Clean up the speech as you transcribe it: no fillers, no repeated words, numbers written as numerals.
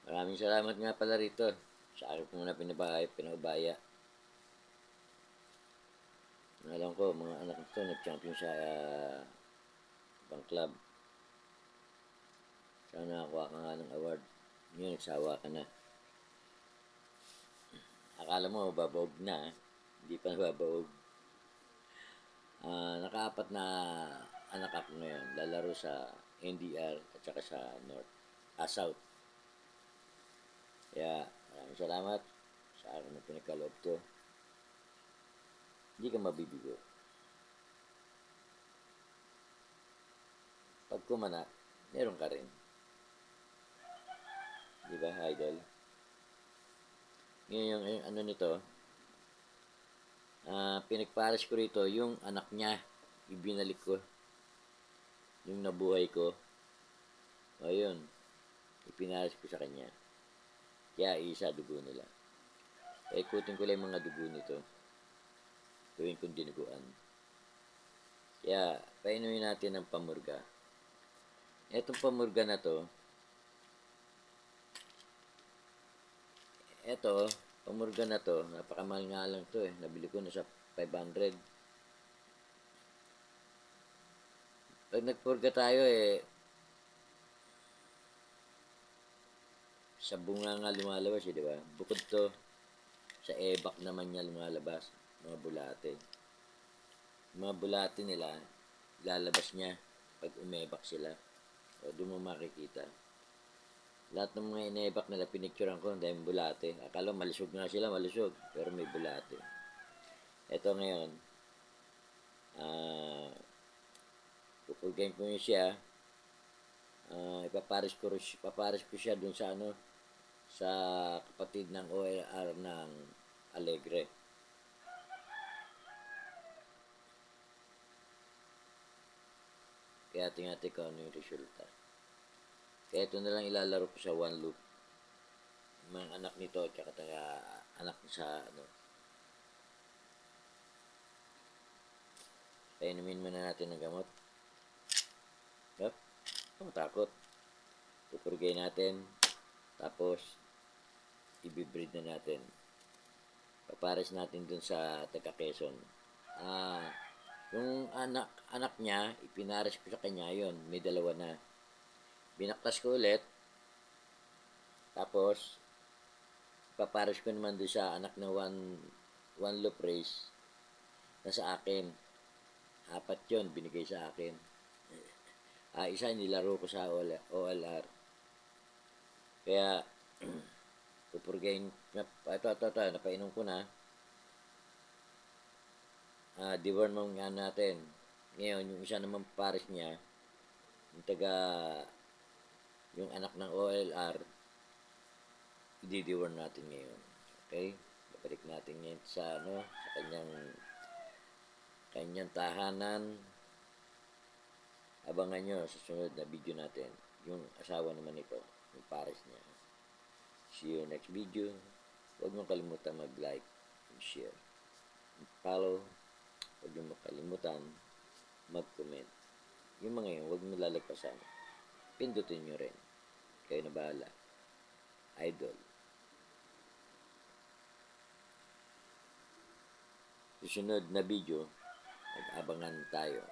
Maraming salamat nga pala rito. Sa akin ko muna pinabaya. Alam ko, mga anak nito nag-champion sa ibang club. Sana nakakuha ka nga ng award. Ngayon, nagsawa ka na. Akala mo, babaog na. Hindi pa nababaog. Nakaapat na anak ako ngayon. Lalaro sa NDR at saka sa South. Kaya, maraming salamat sa akin na pinagkaloob to. Hindi ka mabibigo. Pag kumana, meron ka rin. Di ba, idol? Ngayon, yung ano nito, pinagpares ko rito, yung anak niya, ibinalik ko. Yung nabuhay ko. Ayun, ipinares ko sa kanya. Kaya isa dugo nila. Ikutin ko lang mga dugo nito. Gawin kong dinuguan. Kaya, painuin natin ng pamurga. Etong pamurga na to, pamurga na to, napakamahal nga lang to eh. Nabili ko na sa 500. Pag nagpurga tayo eh, sa bunga nga lumalabas eh, di ba? Bukod to, sa ebak naman niya lumalabas, mga bulate. Mga bulate nila, lalabas niya pag umebak sila. O, doon mo makikita. Lahat ng mga inebak nila, pinicturean ko dahil bulate. Akala malusog nga sila, malusog. Pero may bulate. Ito ngayon, pupulgayin ko yun siya. Ipaparis ko siya dun sa sa kapatid ng OLR ng Alegre. Kaya tingnan ko ano yung resulta. Kaya ito na lang ilalaro ko sa one loop. Mga anak nito at saka anak sa painumin muna natin ng gamot. Yup. Huwag takot. Pupurgay natin. Tapos, ibibreed na natin. Papares natin dun sa taga Quezon. Yung anak niya, ipinares ko sa kanya yon. May dalawa na. Binaktas ko ulit. Tapos, papares ko naman doon sa anak na one loop race na sa akin. 4 yon binigay sa akin. Isa nilaro ko sa OLR. Kaya, pupurgayin, ito, napainom ko na. Deworm mo nga natin. Ngayon, yung isa naman pares niya, yung anak ng OLR, i-deworm natin ngayon. Okay? Babalik natin ngayon sa sa kanyang tahanan. Abangan nyo sa sunod na video natin. Yung asawa naman nito, yung pares niya. See you next video. Huwag mong kalimutan mag-like and share. Follow. Huwag mong makalimutan mag-comment. Yung mga yun, huwag mong lalagpasan. Pindutin nyo rin. Kayo na bahala. Idol. Susunod na video, mag-abangan tayo.